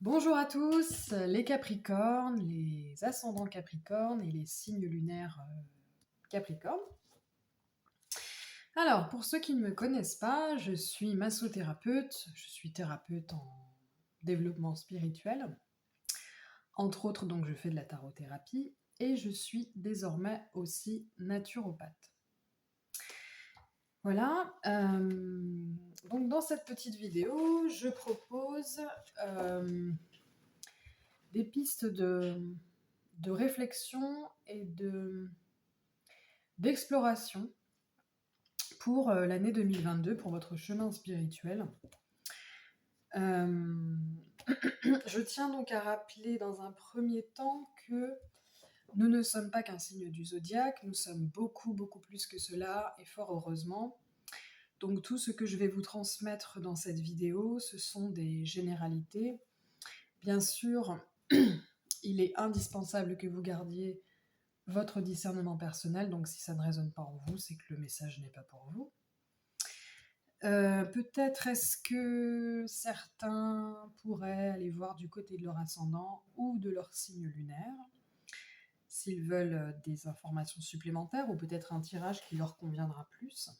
Bonjour à tous, les Capricornes, les ascendants Capricornes et les signes lunaires Capricornes. Alors, pour ceux qui ne me connaissent pas, je suis massothérapeute, je suis thérapeute en développement spirituel. Entre autres, donc, je fais de la tarothérapie et je suis désormais aussi naturopathe. Voilà, donc dans cette petite vidéo, je propose des pistes de réflexion et d'exploration pour l'année 2022, pour votre chemin spirituel. Je tiens donc à rappeler dans un premier temps que nous ne sommes pas qu'un signe du zodiaque, nous sommes beaucoup, beaucoup plus que cela, et fort heureusement. Donc tout ce que je vais vous transmettre dans cette vidéo, ce sont des généralités. Bien sûr, il est indispensable que vous gardiez votre discernement personnel, donc si ça ne résonne pas en vous, c'est que le message n'est pas pour vous. Peut-être est-ce que certains pourraient aller voir du côté de leur ascendant ou de leur signe lunaire, s'ils veulent des informations supplémentaires ou peut-être un tirage qui leur conviendra plus.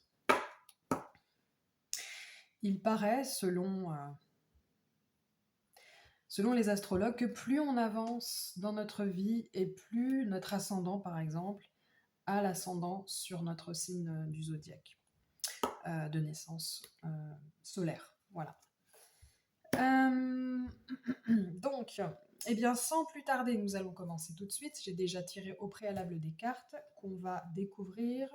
Il paraît, selon les astrologues, que plus on avance dans notre vie et plus notre ascendant, par exemple, a l'ascendant sur notre signe du zodiaque de naissance solaire. Voilà. Donc, eh bien, sans plus tarder, nous allons commencer tout de suite. J'ai déjà tiré au préalable des cartes qu'on va découvrir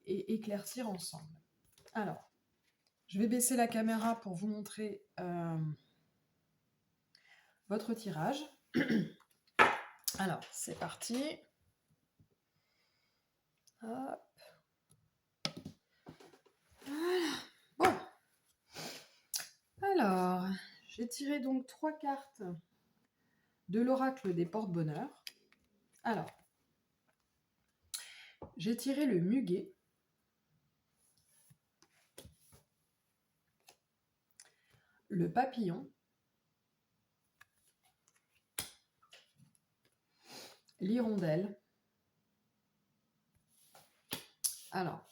et éclaircir ensemble. Alors, je vais baisser la caméra pour vous montrer votre tirage. Alors, c'est parti. Hop. Voilà. Bon. Alors, j'ai tiré donc 3 cartes de l'oracle des porte-bonheur. Alors, j'ai tiré le muguet, le papillon, l'hirondelle. Alors,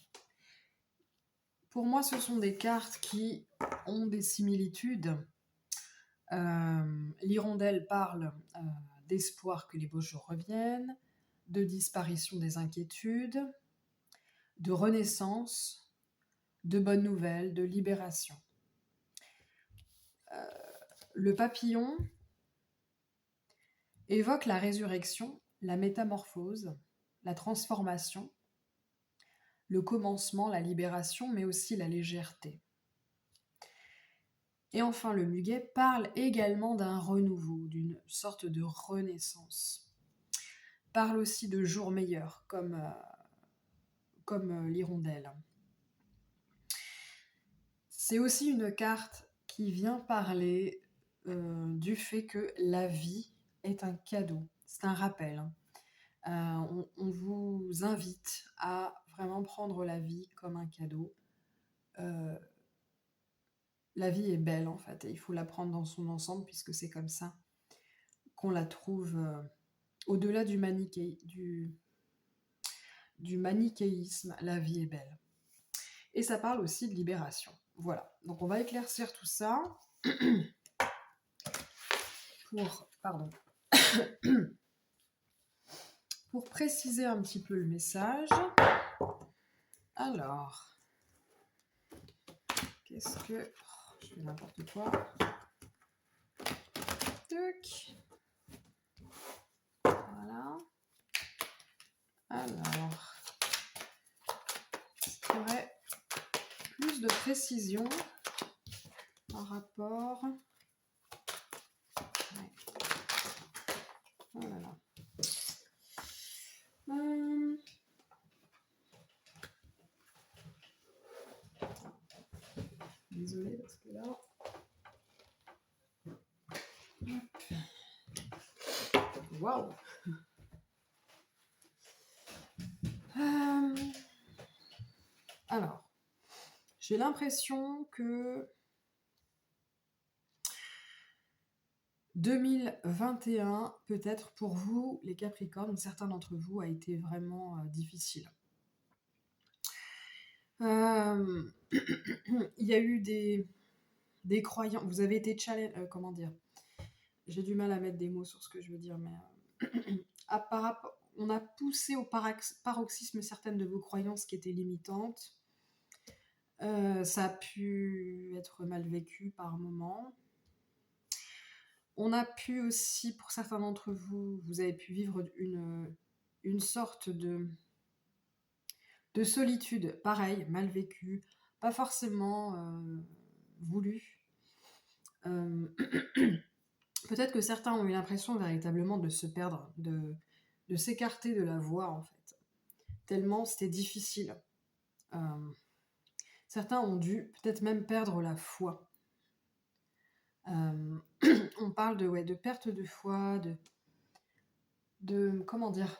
pour moi, ce sont des cartes qui ont des similitudes. L'hirondelle parle d'espoir que les beaux jours reviennent, de disparition des inquiétudes, de renaissance, de bonnes nouvelles, de libération. Le papillon évoque la résurrection, la métamorphose, la transformation, le commencement, la libération, mais aussi la légèreté. Et enfin, le muguet parle également d'un renouveau, d'une sorte de renaissance. Parle aussi de jours meilleurs, comme l'hirondelle. C'est aussi une carte qui vient parler du fait que la vie est un cadeau. C'est un rappel. On vous invite à vraiment prendre la vie comme un cadeau. La vie est belle en fait, et il faut la prendre dans son ensemble puisque c'est comme ça qu'on la trouve au-delà du manichéisme. La vie est belle. Et ça parle aussi de libération. Voilà, donc on va éclaircir tout ça pour préciser un petit peu le message. Alors, qu'est-ce que... Oh, je fais n'importe quoi. Tuc. Voilà. Alors, est-ce qu'il y aurait plus de précision par rapport... Ouais. Oh là là. Désolée parce que là... Waouh. Alors, j'ai l'impression que 2021, peut-être pour vous, les Capricornes, certains d'entre vous, a été vraiment difficile. Il y a eu des croyances, vous avez été challenge, comment dire, j'ai du mal à mettre des mots sur ce que je veux dire, mais on a poussé au paroxysme certaines de vos croyances qui étaient limitantes. Ça a pu être mal vécu par moments. On a pu aussi, pour certains d'entre vous, vous avez pu vivre une sorte de solitude, pareil, mal vécue, pas forcément voulu. Peut-être que certains ont eu l'impression véritablement de se perdre, de s'écarter de la voie, en fait. Tellement c'était difficile. Certains ont dû peut-être même perdre la foi. On parle de perte de foi, comment dire,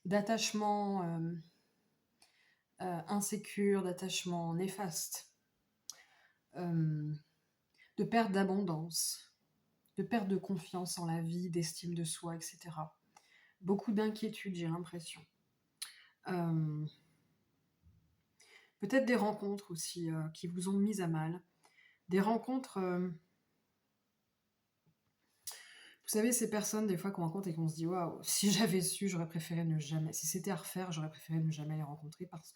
d'attachement insécure, d'attachement néfaste, de perte d'abondance, de perte de confiance en la vie, d'estime de soi, etc. Beaucoup d'inquiétude, j'ai l'impression. Peut-être des rencontres aussi qui vous ont mis à mal. Des rencontres... vous savez, ces personnes, des fois, qu'on rencontre et qu'on se dit « Waouh, si j'avais su, j'aurais préféré ne jamais... Si c'était à refaire, j'aurais préféré ne jamais les rencontrer parce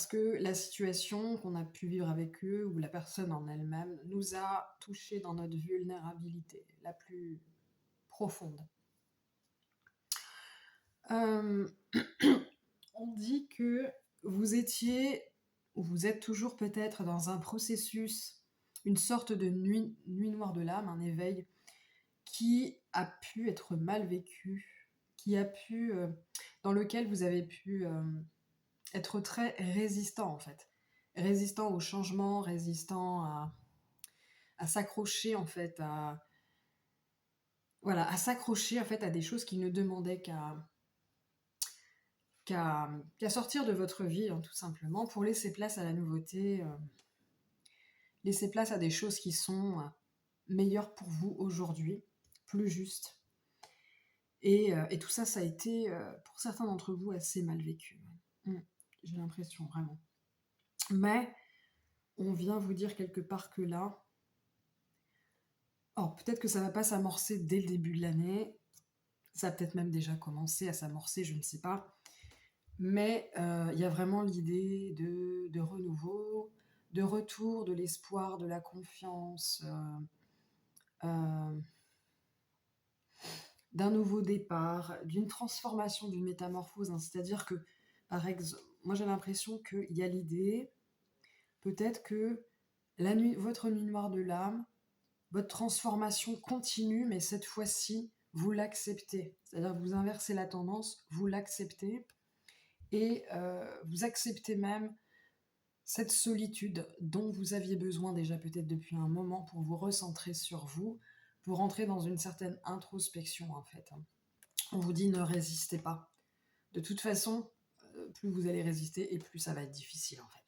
que la situation qu'on a pu vivre avec eux ou la personne en elle-même nous a touchés dans notre vulnérabilité la plus profonde. » On dit que vous étiez, ou vous êtes toujours peut-être dans un processus, une sorte de nuit noire de l'âme, un éveil qui a pu être mal vécu, dans lequel vous avez pu être très résistant en fait. Résistant au changement, résistant à s'accrocher en fait, à s'accrocher en fait à des choses qui ne demandaient qu'à sortir de votre vie, hein, tout simplement, pour laisser place à la nouveauté, laisser place à des choses qui sont meilleures pour vous aujourd'hui, plus justes. Et tout ça, ça a été, pour certains d'entre vous, assez mal vécu. J'ai l'impression, vraiment. Mais on vient vous dire quelque part que là, alors peut-être que ça ne va pas s'amorcer dès le début de l'année, ça a peut-être même déjà commencé à s'amorcer, je ne sais pas, mais il y a vraiment l'idée de renouveau, de retour, de l'espoir, de la confiance, d'un nouveau départ, d'une transformation, d'une métamorphose, hein. C'est-à-dire que, par exemple, moi j'ai l'impression qu'il y a l'idée, peut-être que votre nuit noire de l'âme, votre transformation continue, mais cette fois-ci, vous l'acceptez. C'est-à-dire que vous inversez la tendance, vous l'acceptez, et vous acceptez même cette solitude dont vous aviez besoin déjà peut-être depuis un moment pour vous recentrer sur vous, pour rentrer dans une certaine introspection en fait. On vous dit ne résistez pas. De toute façon, plus vous allez résister et plus ça va être difficile en fait.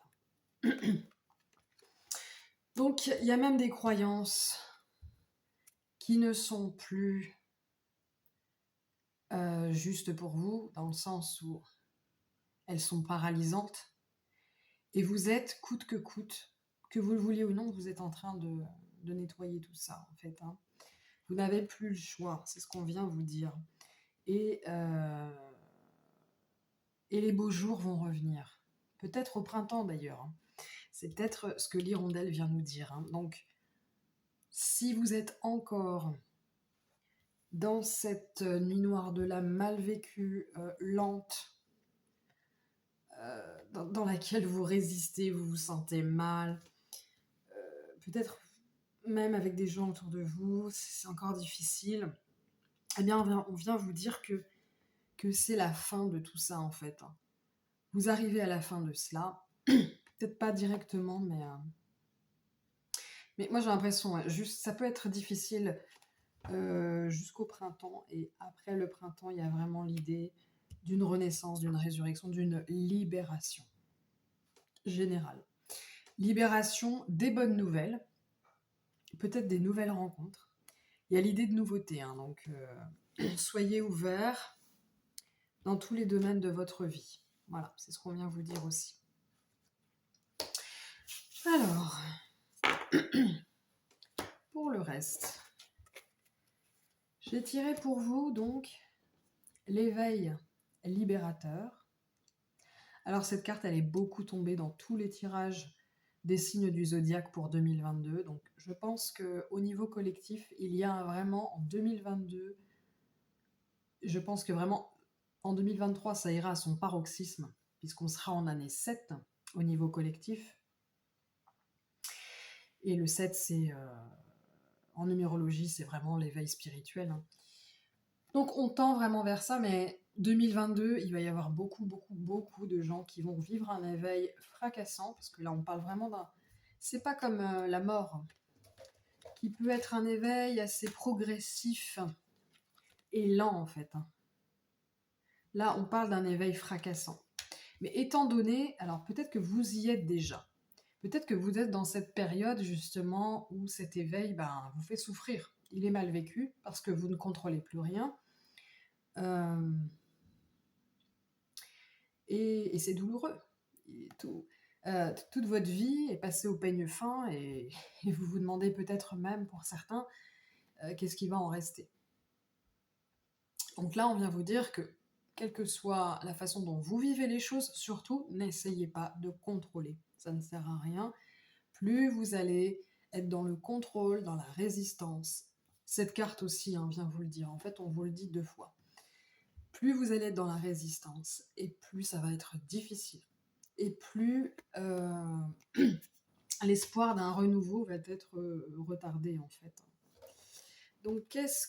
Donc il y a même des croyances qui ne sont plus justes pour vous, dans le sens où elles sont paralysantes, et vous êtes, coûte que coûte, que vous le vouliez ou non, vous êtes en train de nettoyer tout ça, en fait. Hein. Vous n'avez plus le choix, c'est ce qu'on vient vous dire. Et les beaux jours vont revenir. Peut-être au printemps, d'ailleurs. Hein. C'est peut-être ce que l'hirondelle vient nous dire. Hein. Donc, si vous êtes encore dans cette nuit noire de l'âme mal vécue, lente, dans laquelle vous résistez, vous vous sentez mal, peut-être même avec des gens autour de vous, c'est encore difficile, eh bien on vient vous dire que c'est la fin de tout ça en fait. Vous arrivez à la fin de cela, peut-être pas directement, mais moi j'ai l'impression, juste, ça peut être difficile jusqu'au printemps, et après le printemps, il y a vraiment l'idée d'une renaissance, d'une résurrection, d'une libération générale. Libération des bonnes nouvelles, peut-être des nouvelles rencontres. Il y a l'idée de nouveauté, hein, donc soyez ouverts dans tous les domaines de votre vie. Voilà, c'est ce qu'on vient vous dire aussi. Alors, pour le reste, j'ai tiré pour vous donc l'éveil libérateur. Alors cette carte, elle est beaucoup tombée dans tous les tirages des signes du zodiaque pour 2022. Donc je pense qu'au niveau collectif, il y a vraiment en 2022, je pense que vraiment en 2023, ça ira à son paroxysme, puisqu'on sera en année 7 au niveau collectif. Et le 7, c'est en numérologie, c'est vraiment l'éveil spirituel, hein. Donc on tend vraiment vers ça, mais 2022, il va y avoir beaucoup de gens qui vont vivre un éveil fracassant, parce que là on parle vraiment d'un... C'est pas comme la mort, qui peut être un éveil assez progressif et lent en fait, hein. Là on parle d'un éveil fracassant. Mais étant donné, alors peut-être que vous y êtes déjà, peut-être que vous êtes dans cette période justement où cet éveil vous fait souffrir. Il est mal vécu parce que vous ne contrôlez plus rien. Et c'est douloureux. Et toute votre vie est passée au peigne fin et vous vous demandez peut-être même pour certains qu'est-ce qui va en rester. Donc là, on vient vous dire que quelle que soit la façon dont vous vivez les choses, surtout, n'essayez pas de contrôler. Ça ne sert à rien. Plus vous allez être dans le contrôle, dans la résistance, cette carte aussi vient vous le dire. En fait, on vous le dit 2 fois. Plus vous allez être dans la résistance, et plus ça va être difficile. Et plus l'espoir d'un renouveau va être retardé, en fait. Donc, qu'est-ce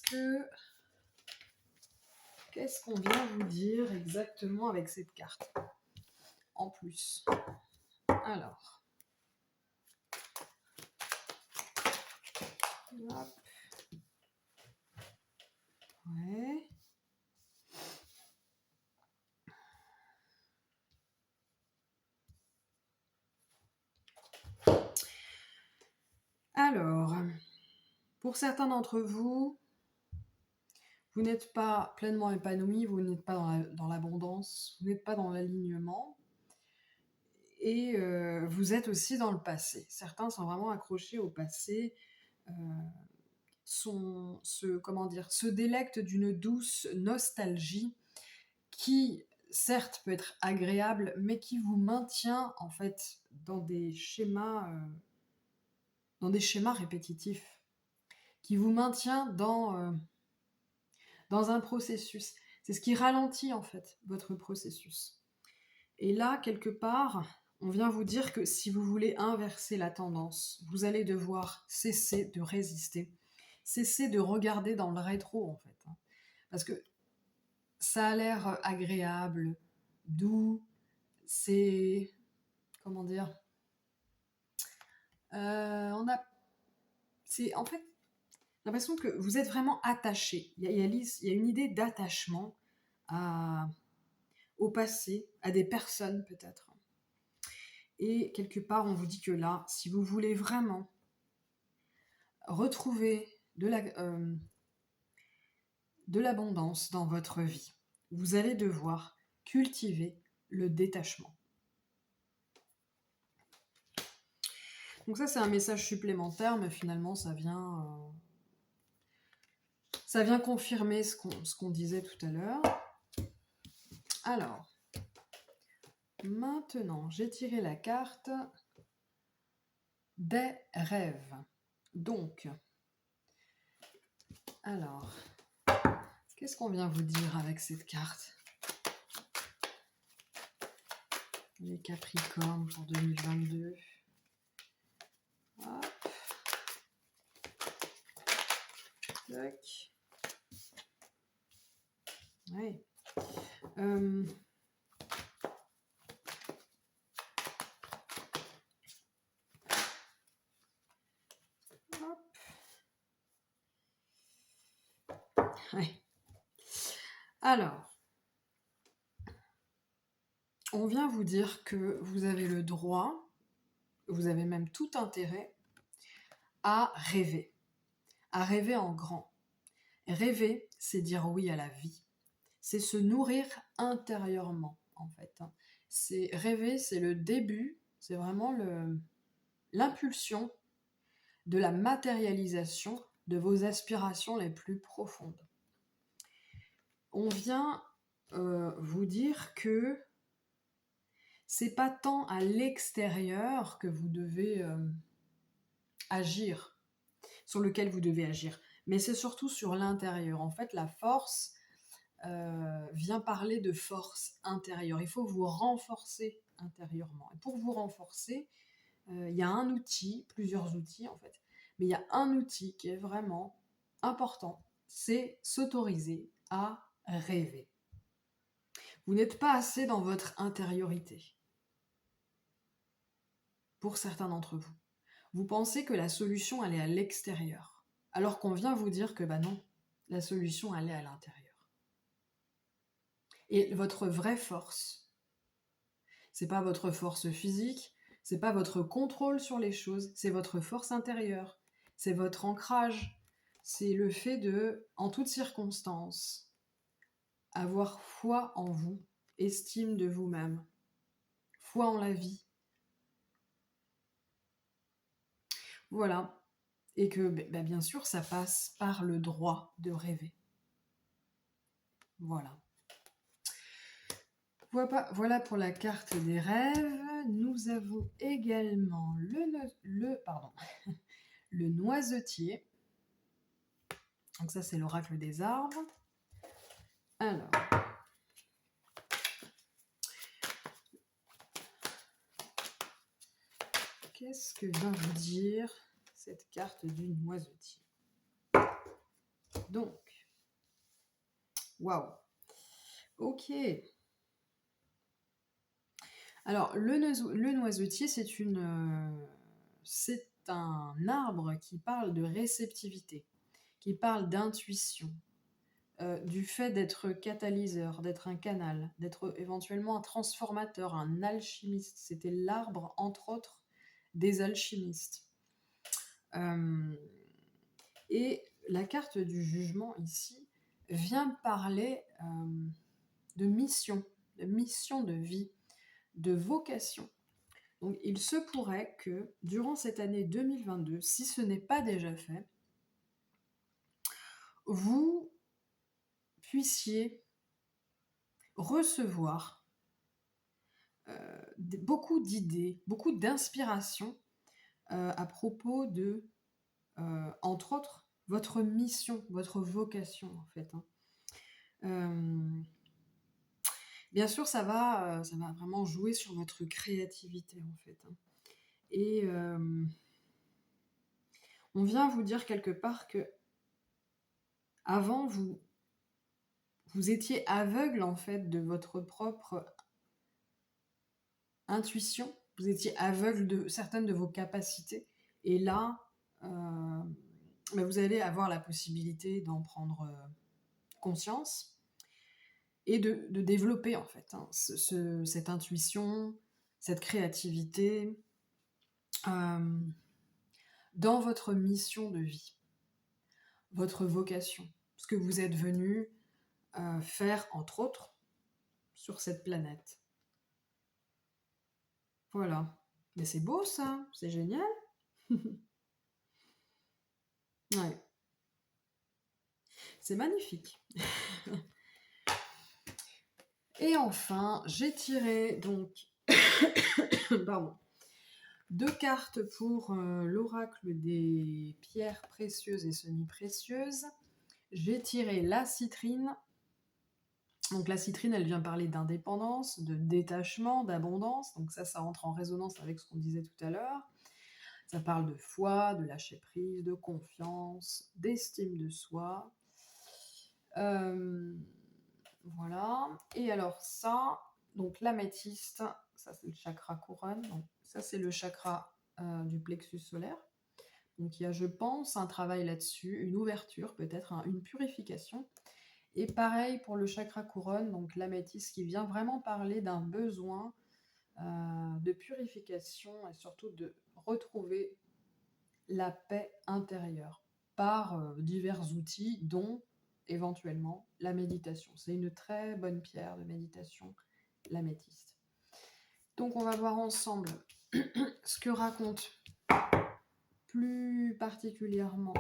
qu'on vient vous dire exactement avec cette carte en plus? Alors, hop. Ouais. Alors, pour certains d'entre vous, vous n'êtes pas pleinement épanoui, vous n'êtes pas dans l'abondance, vous n'êtes pas dans l'alignement, et vous êtes aussi dans le passé. Certains sont vraiment accrochés au passé, se délectent d'une douce nostalgie qui, certes, peut être agréable, mais qui vous maintient en fait dans des schémas répétitifs, qui vous maintient dans un processus. C'est ce qui ralentit en fait votre processus. Et là, quelque part, on vient vous dire que si vous voulez inverser la tendance, vous allez devoir cesser de résister, cesser de regarder dans le rétro en fait. Parce que ça a l'air agréable, doux, c'est... Comment dire c'est en fait l'impression que vous êtes vraiment attaché. Il y a une idée d'attachement au passé, à des personnes peut-être. Et quelque part, on vous dit que là, si vous voulez vraiment retrouver de l'abondance dans votre vie, vous allez devoir cultiver le détachement. Donc ça, c'est un message supplémentaire, mais finalement, ça vient confirmer ce qu'on disait tout à l'heure. Alors, maintenant, j'ai tiré la carte des rêves. Donc, alors, qu'est-ce qu'on vient vous dire avec cette carte? Les Capricornes pour 2022. Hop. Tac. Ouais. Hop. Ouais. Alors, on vient vous dire que vous avez le droit, vous avez même tout intérêt à rêver en grand. Rêver, c'est dire oui à la vie. C'est se nourrir intérieurement, en fait. C'est rêver, c'est le début, c'est vraiment l'impulsion de la matérialisation de vos aspirations les plus profondes. On vient vous dire que c'est pas tant à l'extérieur que vous devez agir, sur lequel vous devez agir, mais c'est surtout sur l'intérieur. En fait, la force vient parler de force intérieure. Il faut vous renforcer intérieurement. Et pour vous renforcer, il y a un outil, plusieurs outils en fait, mais il y a un outil qui est vraiment important, c'est s'autoriser à rêver. Vous n'êtes pas assez dans votre intériorité, pour certains d'entre vous. Vous pensez que la solution, elle est à l'extérieur, alors qu'on vient vous dire que non, la solution, elle est à l'intérieur. Et votre vraie force, c'est pas votre force physique, c'est pas votre contrôle sur les choses, c'est votre force intérieure, c'est votre ancrage, c'est le fait de, en toutes circonstances, avoir foi en vous, estime de vous-même, foi en la vie. Voilà. Et que, bien sûr, ça passe par le droit de rêver. Voilà. Voilà pour la carte des rêves. Nous avons également le noisetier. Donc ça, c'est l'oracle des arbres. Alors, qu'est-ce que vient vous dire cette carte du noisetier? Donc, waouh. Ok. Alors, le noisetier, c'est un arbre qui parle de réceptivité, qui parle d'intuition, du fait d'être catalyseur, d'être un canal, d'être éventuellement un transformateur, un alchimiste. C'était l'arbre, entre autres, des alchimistes. Et la carte du jugement, ici, vient parler de mission de vie, de vocation. Donc, il se pourrait que, durant cette année 2022, si ce n'est pas déjà fait, vous puissiez recevoir beaucoup d'idées, beaucoup d'inspiration à propos de, entre autres, votre mission, votre vocation, en fait. Bien sûr, ça va vraiment jouer sur votre créativité, en fait. Et on vient vous dire quelque part que avant, vous étiez aveugle, en fait, de votre propre intuition. Vous étiez aveugle de certaines de vos capacités. Et là, vous allez avoir la possibilité d'en prendre conscience et de développer, en fait, cette intuition, cette créativité dans votre mission de vie, votre vocation, ce que vous êtes venu faire, entre autres, sur cette planète. Voilà. Mais c'est beau, ça. C'est génial. Ouais. C'est magnifique. Et enfin, j'ai tiré donc pardon, 2 cartes pour l'oracle des pierres précieuses et semi-précieuses. J'ai tiré la citrine. Donc la citrine, elle vient parler d'indépendance, de détachement, d'abondance. Donc ça entre en résonance avec ce qu'on disait tout à l'heure. Ça parle de foi, de lâcher prise, de confiance, d'estime de soi. Voilà. Et alors ça, donc l'améthyste, ça c'est le chakra couronne. Donc ça c'est le chakra du plexus solaire. Donc il y a, je pense, un travail là-dessus, une ouverture, peut-être une purification. Et pareil pour le chakra couronne, donc l'améthyste qui vient vraiment parler d'un besoin de purification et surtout de retrouver la paix intérieure par divers outils, dont éventuellement la méditation. C'est une très bonne pierre de méditation, l'améthyste. Donc on va voir ensemble ce que raconte plus particulièrement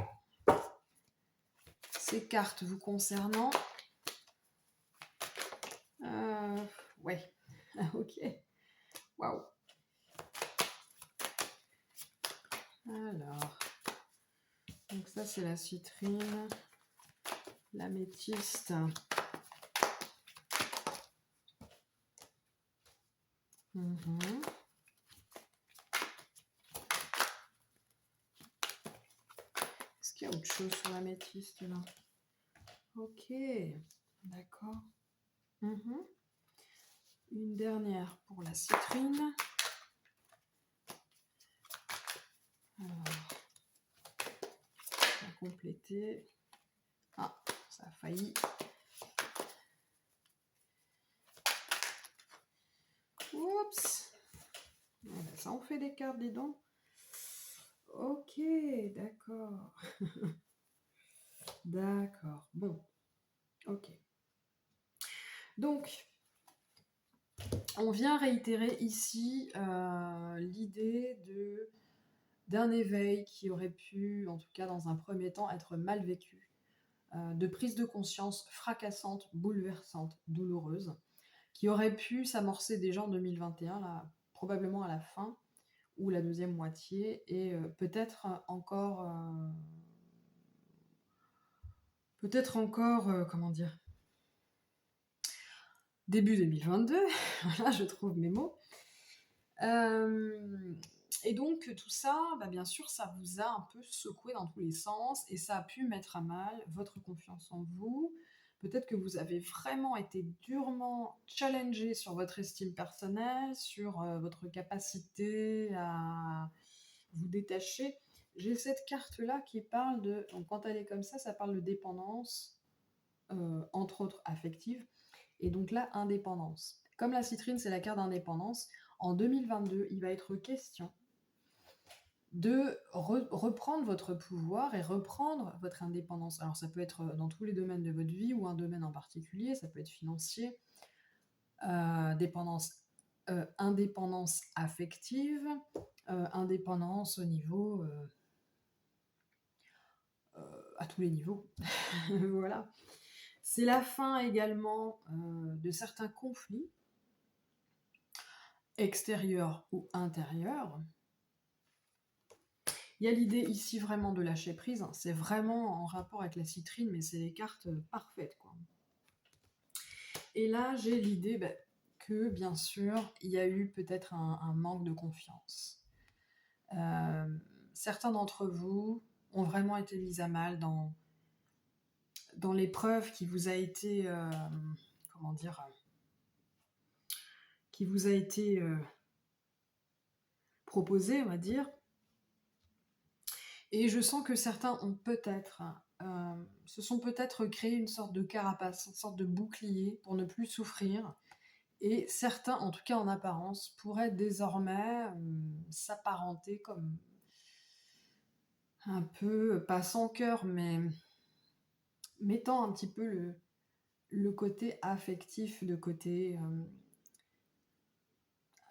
ces cartes vous concernant. Ouais, ok. Waouh. Alors, donc ça c'est la citrine, l'améthyste. Est-ce qu'il y a autre chose sur l'améthyste là? Ok, d'accord. Une dernière pour la citrine. Alors, on va compléter. Ah, ça a failli. Oups. Voilà, ça en fait des cartes, dis donc. Ok, d'accord. D'accord. Bon. Ok. Donc, on vient réitérer ici l'idée d'un éveil qui aurait pu, en tout cas dans un premier temps, être mal vécu, de prise de conscience fracassante, bouleversante, douloureuse, qui aurait pu s'amorcer déjà en 2021, là, probablement à la fin, ou la deuxième moitié, et peut-être encore, comment dire, début 2022, voilà, je trouve mes mots. Et donc tout ça, bien sûr, ça vous a un peu secoué dans tous les sens, et ça a pu mettre à mal votre confiance en vous. Peut-être que vous avez vraiment été durement challengé sur votre estime personnelle, sur votre capacité à vous détacher. J'ai cette carte-là qui parle de... Donc quand elle est comme ça parle de dépendance, entre autres affective, et donc là, indépendance. Comme la citrine, c'est la carte d'indépendance, en 2022, il va être question de reprendre votre pouvoir et reprendre votre indépendance. Alors ça peut être dans tous les domaines de votre vie ou un domaine en particulier, ça peut être financier, indépendance affective, indépendance au niveau... à tous les niveaux. Voilà. C'est la fin également de certains conflits, extérieurs ou intérieurs. Il y a l'idée ici vraiment de lâcher prise, c'est vraiment en rapport avec la citrine, mais c'est les cartes parfaites, quoi. Et là, j'ai l'idée que, bien sûr, il y a eu peut-être un manque de confiance. Certains d'entre vous ont vraiment été mis à mal dans l'épreuve qui vous a été, qui vous a été proposée, on va dire. Et je sens que certains ont se sont peut-être créé une sorte de carapace, une sorte de bouclier pour ne plus souffrir. Et certains, en tout cas en apparence, pourraient désormais s'apparenter comme un peu, pas sans cœur, mais mettant un petit peu le côté affectif de côté.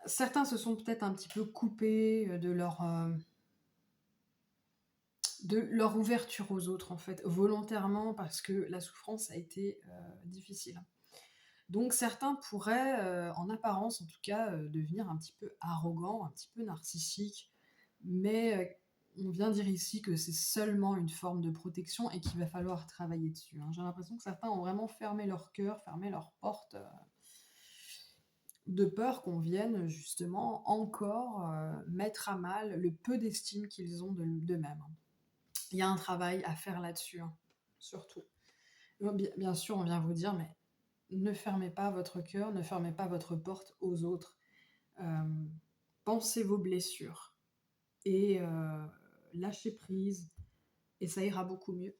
Certains se sont peut-être un petit peu coupés de leur ouverture aux autres, en fait, volontairement, parce que la souffrance a été difficile. Donc certains pourraient, en apparence en tout cas, devenir un petit peu arrogants, un petit peu narcissiques, mais on vient dire ici que c'est seulement une forme de protection et qu'il va falloir travailler dessus, hein. J'ai l'impression que certains ont vraiment fermé leur cœur, fermé leurs portes, de peur qu'on vienne justement encore mettre à mal le peu d'estime qu'ils ont d'eux-mêmes. Il y a un travail à faire là-dessus, hein, surtout. Bien sûr, on vient vous dire, mais ne fermez pas votre cœur, ne fermez pas votre porte aux autres. Pensez vos blessures et lâchez prise, et ça ira beaucoup mieux.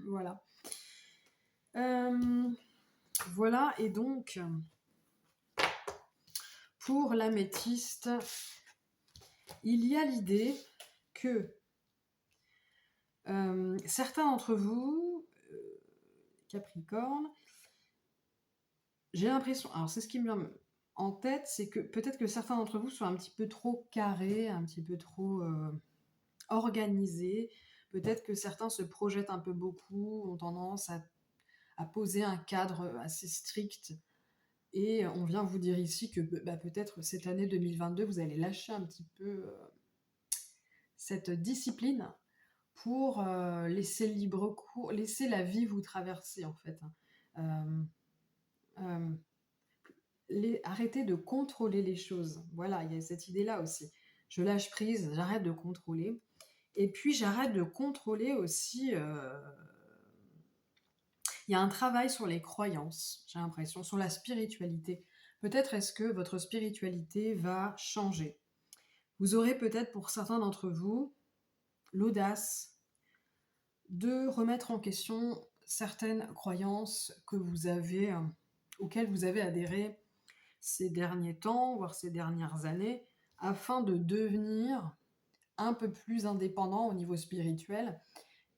Voilà. Voilà, et donc, pour l'améthyste, il y a l'idée que Certains d'entre vous, Capricorne, j'ai l'impression, alors c'est ce qui me vient en tête, c'est que peut-être que certains d'entre vous sont un petit peu trop carrés, un petit peu trop organisés. Peut-être que certains se projettent un peu beaucoup, ont tendance à poser un cadre assez strict. Et on vient vous dire ici que peut-être cette année 2022, vous allez lâcher un petit peu cette discipline pour laisser libre cours, laisser la vie vous traverser en fait. Euh, Arrêter de contrôler les choses. Voilà, il y a cette idée-là aussi. Je lâche prise, j'arrête de contrôler. Et puis j'arrête de contrôler aussi. Il y a un travail sur les croyances, j'ai l'impression, sur la spiritualité. Peut-être est-ce que votre spiritualité va changer. Vous aurez peut-être pour certains d'entre vous l'audace de remettre en question certaines croyances que vous avez, auxquelles vous avez adhéré ces derniers temps, voire ces dernières années, afin de devenir un peu plus indépendant au niveau spirituel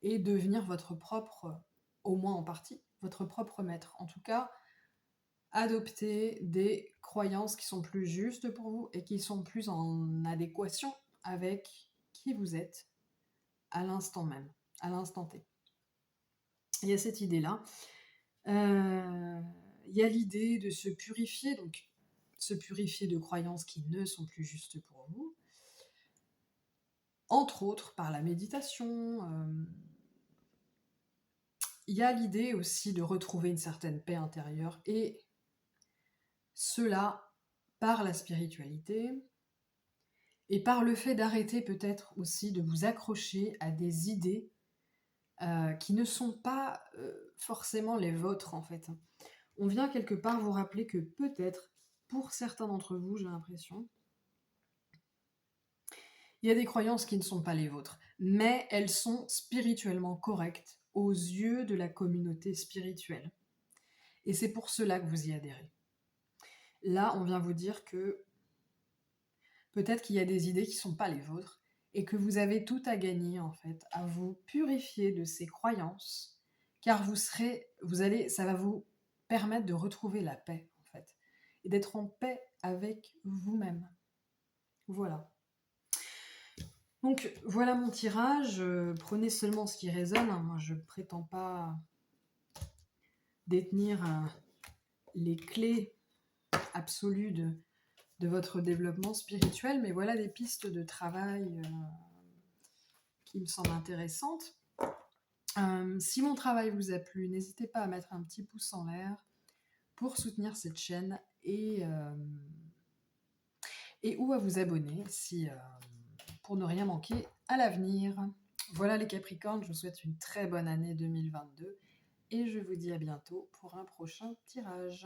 et devenir votre propre, au moins en partie, votre propre maître. En tout cas, adopter des croyances qui sont plus justes pour vous et qui sont plus en adéquation avec qui vous êtes à l'instant même, à l'instant T. Il y a cette idée-là. Il y a l'idée de se purifier, donc se purifier de croyances qui ne sont plus justes pour vous, entre autres par la méditation. Il y a l'idée aussi de retrouver une certaine paix intérieure, et cela par la spiritualité et par le fait d'arrêter peut-être aussi de vous accrocher à des idées qui ne sont pas forcément les vôtres en fait. On vient quelque part vous rappeler que peut-être, pour certains d'entre vous, j'ai l'impression, il y a des croyances qui ne sont pas les vôtres, mais elles sont spirituellement correctes aux yeux de la communauté spirituelle. Et c'est pour cela que vous y adhérez. Là, on vient vous dire que peut-être qu'il y a des idées qui ne sont pas les vôtres et que vous avez tout à gagner en fait à vous purifier de ces croyances, car ça va vous permettre de retrouver la paix en fait et d'être en paix avec vous-même. Voilà. Donc voilà mon tirage. Prenez seulement ce qui résonne. Moi, je ne prétends pas détenir les clés absolues de votre développement spirituel, mais voilà des pistes de travail qui me semblent intéressantes. Si mon travail vous a plu, n'hésitez pas à mettre un petit pouce en l'air pour soutenir cette chaîne et ou à vous abonner pour ne rien manquer à l'avenir. Voilà les Capricornes, je vous souhaite une très bonne année 2022 et je vous dis à bientôt pour un prochain tirage.